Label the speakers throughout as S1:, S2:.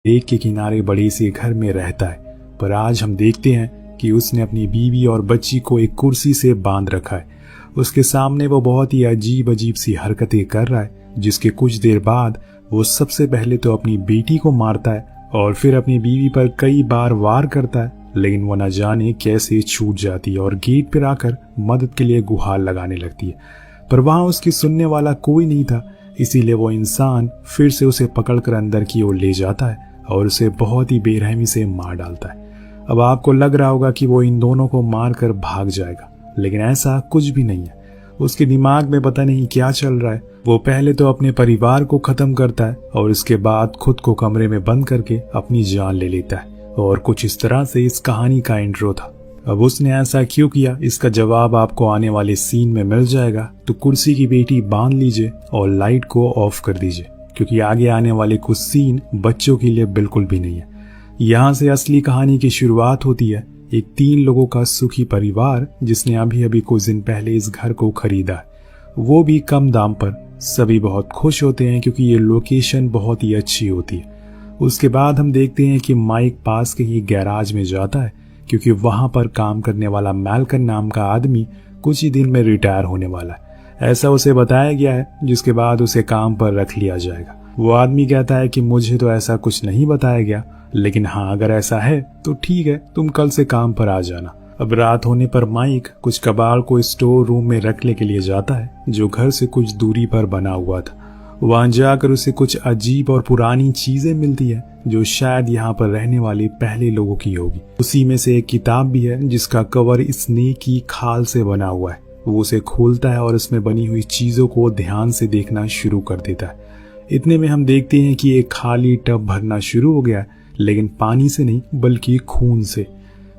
S1: Lake के किनारे बड़े से घर में रहता है। पर आज हम देखते हैं कि उसने अपनी बीवी और बच्ची को एक कुर्सी से बांध रखा है। उसके सामने वो बहुत ही अजीब अजीब सी हरकतें कर रहा है, जिसके कुछ देर बाद वो सबसे पहले तो अपनी बेटी को मारता है और फिर अपनी बीवी पर कई बार वार करता है, लेकिन वो न जाने कैसे छूट जाती है और गेट पर आकर मदद के लिए गुहार लगाने लगती है। पर वहां उसकी सुनने वाला कोई नहीं था, इसीलिए वो इंसान फिर से उसे पकड़कर अंदर की ओर ले जाता है और उसे बहुत ही बेरहमी से मार डालता है। अब आपको लग रहा होगा कि वो इन दोनों को मारकर भाग जाएगा, लेकिन ऐसा कुछ भी नहीं है। उसके दिमाग में पता नहीं क्या चल रहा है। वो पहले तो अपने परिवार को खत्म करता है और इसके बाद खुद को कमरे में बंद करके अपनी जान ले लेता है। और कुछ इस तरह से इस कहानी का इंट्रो था। अब उसने ऐसा क्यों किया, इसका जवाब आपको आने वाले सीन में मिल जाएगा। तो कुर्सी की बेटी बांध लीजिए और लाइट को ऑफ कर दीजिए, क्योंकि आगे आने वाले कुछ सीन बच्चों के लिए बिल्कुल भी नहीं है। यहाँ से असली कहानी की शुरुआत होती है। एक 3 लोगों का सुखी परिवार जिसने अभी अभी कुछ दिन पहले इस घर को खरीदा है, वो भी कम दाम पर। सभी बहुत खुश होते हैं क्योंकि ये लोकेशन बहुत ही अच्छी होती है। उसके बाद हम देखते हैं कि माइक पास के ही गैराज में जाता है, क्योंकि वहां पर काम करने वाला मैल्कन नाम का आदमी कुछ ही दिन में रिटायर होने वाला है, ऐसा उसे बताया गया है, जिसके बाद उसे काम पर रख लिया जाएगा। वो आदमी कहता है कि मुझे तो ऐसा कुछ नहीं बताया गया, लेकिन हाँ अगर ऐसा है तो ठीक है, तुम कल से काम पर आ जाना। अब रात होने पर माइक कुछ कबाड़ को स्टोर रूम में रखने के लिए जाता है, जो घर से कुछ दूरी पर बना हुआ था। वहां जाकर उसे कुछ अजीब और पुरानी चीजें मिलती है, जो शायद यहाँ पर रहने वाले पहले लोगों की होगी। उसी में से एक किताब भी है जिसका कवर स्नेक की खाल से बना हुआ है। वो उसे खोलता है और उसमें बनी हुई चीजों को ध्यान से देखना शुरू कर देता है। इतने में हम देखते हैं कि एक खाली टब भरना शुरू हो गया, लेकिन पानी से नहीं बल्कि खून से।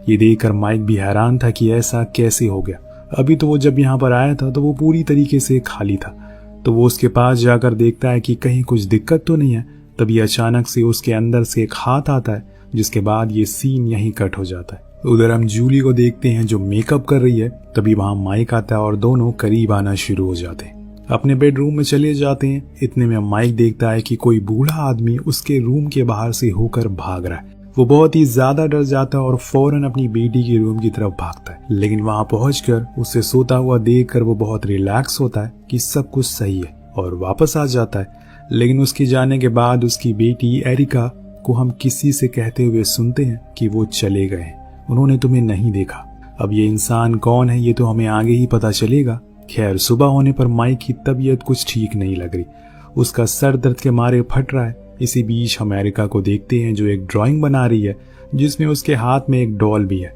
S1: ये देखकर माइक भी हैरान था कि ऐसा कैसे हो गया। अभी तो वो जब यहाँ पर आया था तो वो पूरी तरीके से खाली था। तो वो उसके पास जाकर देखता है कि कहीं कुछ दिक्कत तो नहीं है। तभी अचानक से उसके अंदर से एक हाथ आता है, जिसके बाद ये सीन यहीं कट हो जाता है। उधर हम जूली को देखते हैं जो मेकअप कर रही है। तभी वहां माइक आता है और दोनों करीब आना शुरू हो जाते हैं। अपने बेडरूम में चले जाते हैं। इतने में माइक देखता है कि कोई बूढ़ा आदमी उसके रूम के बाहर से होकर भाग रहा है। वो बहुत ही ज्यादा डर जाता है और फौरन अपनी बेटी के रूम की तरफ भागता है, लेकिन वहां पहुंचकर उसे सोता हुआ देखकर वो बहुत रिलैक्स होता है कि सब कुछ सही है और वापस आ जाता है। लेकिन उसके जाने के बाद उसकी बेटी एरिका को हम किसी से कहते हुए सुनते हैं कि वो चले गए हैं, उन्होंने तुम्हें नहीं देखा। अब ये इंसान कौन है ये तो हमें आगे ही पता चलेगा। खैर, सुबह होने पर माइक की तबीयत कुछ ठीक नहीं लग रही। उसका सर दर्द के मारे फट रहा है। इसी बीच हम एरिका को देखते हैं जो एक ड्राइंग बना रही है, जिसमें उसके हाथ में एक डॉल भी है।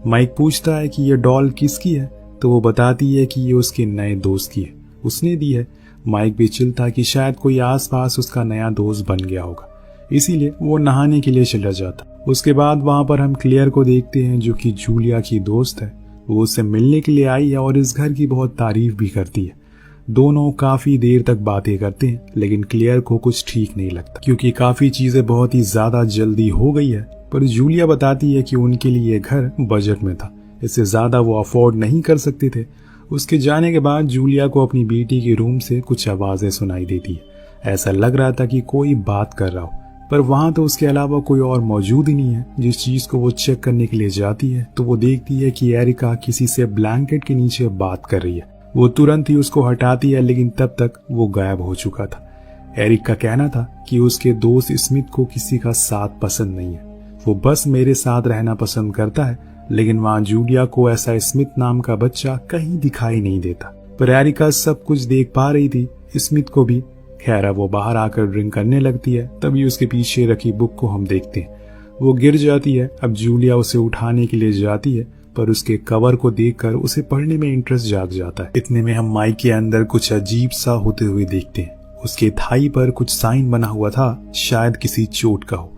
S1: माइक पूछता है कि यह डॉल किसकी है, तो वो बताती है कि ये उसके नए दोस्त की है, उसने दी है। माइक भी चिल्ता कि शायद कोई आसपास उसका नया दोस्त बन गया होगा, इसीलिए वो नहाने के लिए चला जाता। उसके बाद वहां पर हम क्लेयर को देखते हैं जो कि जूलिया की दोस्त है। वो उससे मिलने के लिए आई है और इस घर की बहुत तारीफ भी करती है। दोनों काफी देर तक बातें करते हैं, लेकिन क्लेयर को कुछ ठीक नहीं लगता, क्योंकि काफी चीजें बहुत ही ज्यादा जल्दी हो गई है। पर जूलिया बताती है कि उनके लिए घर बजट में था, इससे ज्यादा वो अफोर्ड नहीं कर सकते थे। उसके जाने के बाद जूलिया को अपनी बेटी के रूम से कुछ आवाजें सुनाई देती है। ऐसा लग रहा था कि कोई बात कर रहा हो, पर वहां तो उसके अलावा कोई और मौजूद ही नहीं है। जिस चीज को वो चेक करने के लिए जाती है तो वो देखती है कि एरिका किसी से ब्लैंकेट के नीचे बात कर रही है। वो तुरंत ही उसको हटाती है, लेकिन तब तक वो गायब हो चुका था। एरिक का कहना था कि उसके दोस्त स्मिथ को किसी का साथ पसंद नहीं है, वो बस मेरे साथ रहना पसंद करता है। लेकिन वहां जूलिया को ऐसा स्मिथ नाम का बच्चा कहीं दिखाई नहीं देता। पर एरिका सब कुछ देख पा रही थी, स्मिथ को भी। खैर, वो बाहर आकर ड्रिंक करने लगती है। तभी उसके पीछे रखी बुक को हम देखते हैं, वो गिर जाती है। अब जूलिया उसे उठाने के लिए जाती है, पर उसके कवर को देखकर उसे पढ़ने में इंटरेस्ट जाग जाता है। इतने में हम माइक के अंदर कुछ अजीब सा होते हुए देखते हैं। उसके थाई पर कुछ साइन बना हुआ था, शायद किसी चोट का हो,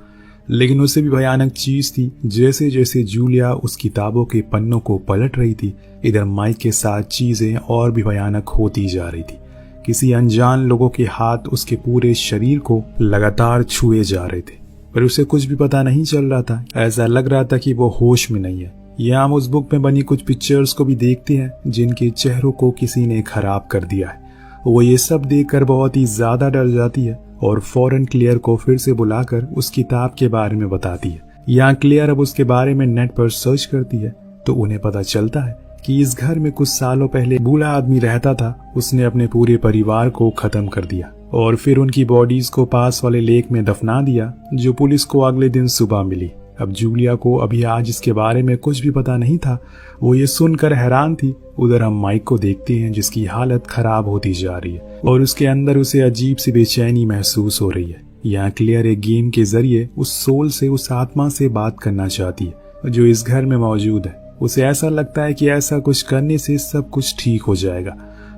S1: लेकिन उससे भी भयानक चीज थी। जैसे जैसे जूलिया उस किताबों के पन्नों को पलट रही थी, इधर माइक के साथ चीजें और भी भयानक होती जा रही थी। किसी अनजान लोगों के हाथ उसके पूरे शरीर को लगातार छुए जा रहे थे, पर उसे कुछ भी पता नहीं चल रहा था। ऐसा लग रहा था कि वो होश में नहीं है। यहाँ हम उस बुक में बनी कुछ पिक्चर्स को भी देखते हैं, जिनके चेहरों को किसी ने खराब कर दिया है। वो ये सब देखकर बहुत ही ज्यादा डर जाती है और फौरन क्लेयर को फिर से बुलाकर उस किताब के बारे में बताती है। यहाँ क्लेयर अब उसके बारे में नेट पर सर्च करती है तो उन्हें पता चलता है कि इस घर में कुछ सालों पहले बूढ़ा आदमी रहता था। उसने अपने पूरे परिवार को खत्म कर दिया और फिर उनकी बॉडीज को पास वाले लेक में दफना दिया, जो पुलिस को अगले दिन सुबह मिली। अब जूलिया को अभी आज इसके बारे में कुछ भी पता नहीं था। वो ये सुनकर हैरान थी। उधर हम माइक को देखते हैं जिसकी हालत खराब होती जा रही है और उसके अंदर उसे अजीब सी बेचैनी महसूस हो रही है। यहाँ क्लियर एक गेम के जरिए उस सोल से, उस आत्मा से बात करना चाहती है जो इस घर में मौजूद है। उसे ऐसा लगता है कि ऐसा कुछ करने से सब कुछ ठीक हो जाएगा,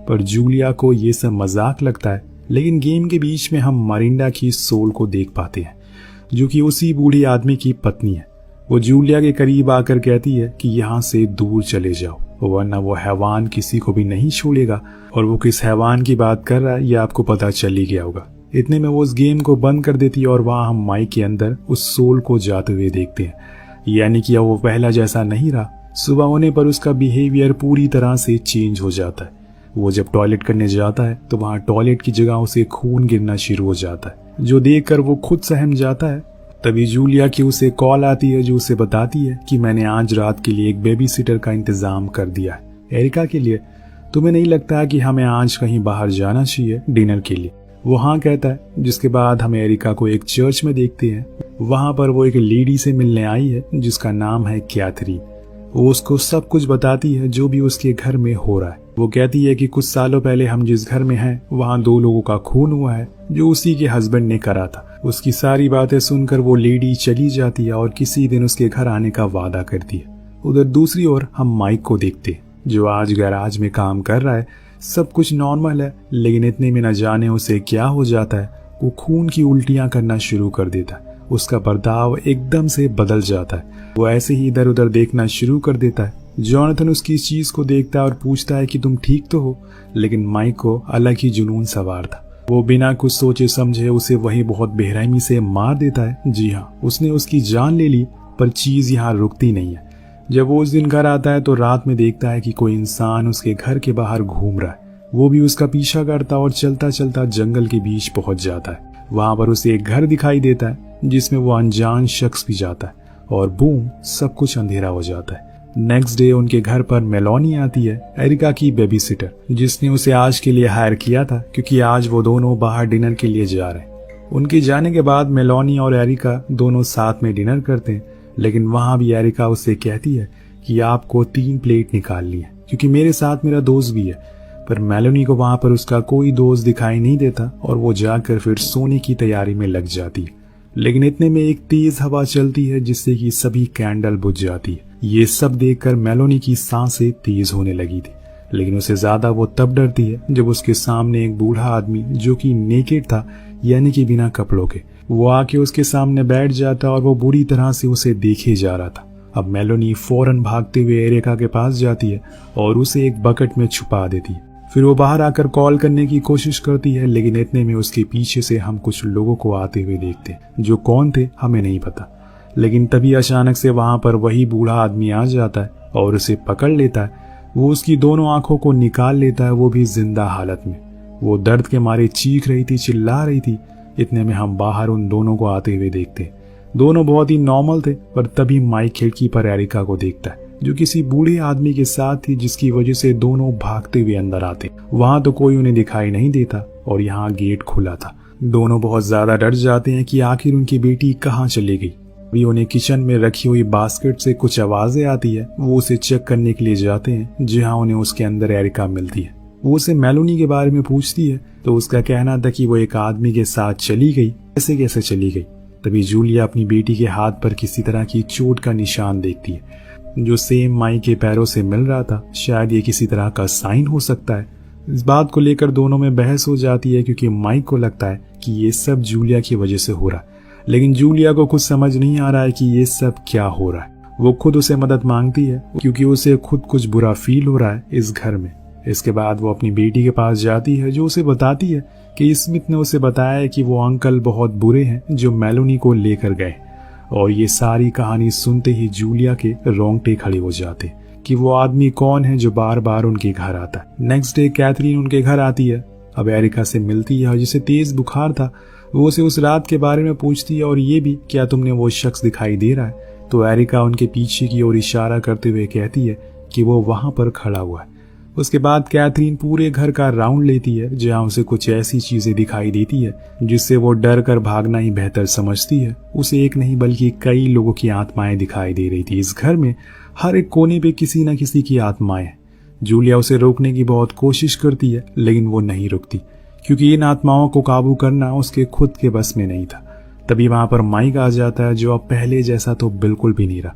S1: पर जूलिया को ये सब मजाक लगता है। लेकिन गेम के बीच में हम मरिंडा की सोल को देख पाते हैं जो कि उसी बूढ़े आदमी की पत्नी है। वो जूलिया के करीब आकर कहती है कि यहाँ से दूर चले जाओ, वरना वो हैवान किसी को भी नहीं छोड़ेगा। और वो किस हैवान की बात कर रहा है ये आपको पता चल ही गया होगा। इतने में वो उस गेम को बंद कर देती है और वहां हम माइक के अंदर उस सोल को जाते हुए देखते हैं। यानी कि वो पहला जैसा नहीं रहा। सुबह होने पर उसका बिहेवियर पूरी तरह से चेंज हो जाता है। वो जब टॉयलेट करने जाता है तो वहां टॉयलेट की जगह उसे खून गिरना शुरू हो जाता है, जो देखकर वो खुद सहम जाता है। तभी जूलिया की उसे कॉल आती है जो उसे बताती है कि मैंने आज रात के लिए एक बेबी सिटर का इंतजाम कर दिया है एरिका के लिए। तुम्हें नहीं लगता कि हमें आज कहीं बाहर जाना चाहिए डिनर के लिए? वो हाँ कहता है, जिसके बाद हम एरिका को एक चर्च में देखते हैं। वहां पर वो एक लेडी से मिलने आई है जिसका नाम है कैथरीन। वो उसको सब कुछ बताती है जो भी उसके घर में हो रहा है। वो कहती है कि कुछ सालों पहले हम जिस घर में हैं वहाँ 2 लोगों का खून हुआ है जो उसी के हस्बैंड ने करा था। उसकी सारी बातें सुनकर वो लेडी चली जाती है और किसी दिन उसके घर आने का वादा करती है। उधर दूसरी ओर हम माइक को देखते हैं जो आज गैराज में काम कर रहा है। सब कुछ नॉर्मल है, लेकिन इतने में न जाने उसे क्या हो जाता है। वो खून की उल्टियां करना शुरू कर देता है। उसका बर्ताव एकदम से बदल जाता है। वो ऐसे ही इधर उधर देखना शुरू कर देता है। जॉनथन उसकी इस चीज को देखता है और पूछता है कि तुम ठीक तो हो, लेकिन माइक को अलग ही जुनून सवार था। वो बिना कुछ सोचे समझे उसे वही बहुत बेरहमी से मार देता है। जी हाँ, उसने उसकी जान ले ली, पर चीज यहाँ रुकती नहीं है। जब वो उस दिन घर आता है तो रात में देखता है कि कोई इंसान उसके घर के बाहर घूम रहा है। वो भी उसका पीछा करता और चलता चलता जंगल के बीच पहुंच जाता है। वहां पर उसे एक घर दिखाई देता है जिसमें वो अनजान शख्स भी जाता है और बूम, सब कुछ अंधेरा हो जाता है। नेक्स्ट डे उनके घर पर मेलोनी आती है, एरिका की बेबी सिटर, जिसने उसे आज के लिए हायर किया था क्योंकि आज वो दोनों बाहर डिनर के लिए जा रहे हैं। उनके जाने के बाद मेलोनी और एरिका दोनों साथ में डिनर करते हैं, लेकिन वहां भी एरिका उससे कहती है कि आपको 3 प्लेट निकालनी है क्योंकि मेरे साथ मेरा दोस्त भी है। पर मेलोनी को वहां पर उसका कोई दोस्त दिखाई नहीं देता और वो जाकर फिर सोने की तैयारी में लग जाती है। लेकिन इतने में एक तेज हवा चलती है जिससे कि सभी कैंडल बुझ जाती है। ये सब देखकर मेलोनी की सांसें तेज होने लगी थी, लेकिन उससे ज्यादा वो तब डरती है जब उसके सामने एक बूढ़ा आदमी जो कि नेकेड था, यानी कि बिना कपड़ों के, वो आके उसके सामने बैठ जाता और वो बुरी तरह से उसे देखे जा रहा था। अब मेलोनी फौरन भागते हुए एरिका के पास जाती है और उसे एक बकेट में छुपा देती है। फिर वो बाहर आकर कॉल करने की कोशिश करती है, लेकिन इतने में उसके पीछे से हम कुछ लोगों को आते हुए देखते हैं। जो कौन थे हमें नहीं पता, लेकिन तभी अचानक से वहां पर वही बूढ़ा आदमी आ जाता है और उसे पकड़ लेता है। वो उसकी दोनों आंखों को निकाल लेता है, वो भी जिंदा हालत में। वो दर्द के मारे चीख रही थी, चिल्ला रही थी। इतने में हम बाहर उन दोनों को आते हुए देखते। दोनों बहुत ही नॉर्मल थे, पर तभी माइक खिड़की पर एरिका को देखता है जो किसी बूढ़े आदमी के साथ थी, जिसकी वजह से दोनों भागते हुए अंदर आते। वहां तो कोई उन्हें दिखाई नहीं देता और यहाँ गेट खुला था। दोनों बहुत ज्यादा डर जाते हैं कि आखिर उनकी बेटी कहाँ चली गई। अभी उन्हें किचन में रखी हुई बास्केट से कुछ आवाजें आती है। वो उसे चेक करने के लिए जाते हैं, जहाँ उन्हें उसके अंदर एरिका मिलती है। वो उसे मेलोनी के बारे में पूछती है तो उसका कहना था कि वो एक आदमी के साथ चली गई। ऐसे कैसे चली गई? तभी जूलिया अपनी बेटी के हाथ पर किसी तरह की चोट का निशान देखती है जो सेम माई के पैरों से मिल रहा था। शायद ये किसी तरह का साइन हो सकता है। इस बात को लेकर दोनों में बहस हो जाती है क्योंकि माइक को लगता है कि ये सब जूलिया की वजह से हो रहा है, लेकिन जूलिया को कुछ समझ नहीं आ रहा है कि ये सब क्या हो रहा है। वो खुद उसे मदद मांगती है क्योंकि उसे खुद कुछ बुरा फील हो रहा है इस घर में। इसके बाद वो अपनी बेटी के पास जाती है जो उसे बताती है कि स्मिथ ने उसे बताया है कि वो अंकल बहुत बुरे हैं जो मेलोनी को लेकर गए। और ये सारी कहानी सुनते ही जूलिया के रोंगटे खड़े हो जाते कि वो आदमी कौन है जो बार बार उनके घर आता है। नेक्स्ट डे कैथरीन उनके घर आती है। अब एरिका से मिलती है, जिसे तेज बुखार था। वो उसे उस रात के बारे में पूछती है और ये भी, क्या तुमने वो शख्स दिखाई दे रहा है? तो एरिका उनके पीछे की ओर इशारा करते हुए कहती है कि वो वहां पर खड़ा हुआ है। उसके बाद कैथरीन पूरे घर का राउंड लेती है जहां उसे कुछ ऐसी चीजें दिखाई देती है जिससे वो डर कर भागना ही बेहतर समझती है। उसे एक नहीं बल्कि कई लोगों की आत्माएं दिखाई दे रही थी। इस घर में हर एक कोने पे किसी न किसी की आत्माएं हैं। जूलिया उसे रोकने की बहुत कोशिश करती है लेकिन वो नहीं रुकती, क्योंकि इन आत्माओं को काबू करना उसके खुद के बस में नहीं था। तभी वहां पर माइक आ जाता है, जो अब पहले जैसा तो बिल्कुल भी नहीं रहा।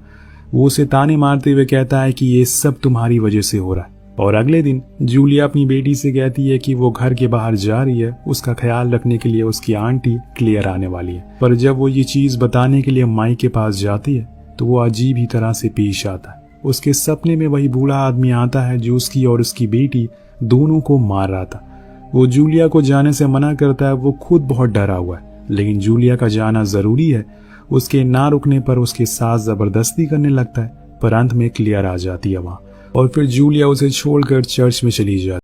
S1: वो उसे ताने मारते हुए कहता है कि ये सब तुम्हारी वजह से हो रहा है। और अगले दिन जूलिया अपनी बेटी से कहती है कि वो घर के बाहर जा रही है, उसका ख्याल रखने के लिए उसकी आंटी क्लियर आने वाली है। पर जब वो ये चीज बताने के लिए माइक के पास जाती है तो वो अजीब ही तरह से पेश आता है। उसके सपने में वही बूढ़ा आदमी आता है जो उसकी और उसकी बेटी दोनों को मार रहा था। वो जूलिया को जाने से मना करता है। वो खुद बहुत डरा हुआ है, लेकिन जूलिया का जाना जरूरी है। उसके ना रुकने पर उसके साथ जबरदस्ती करने लगता है, पर अंत में क्लियर आ जाती है वहां, और फिर जूलिया उसे छोड़कर चर्च में चली जाती है।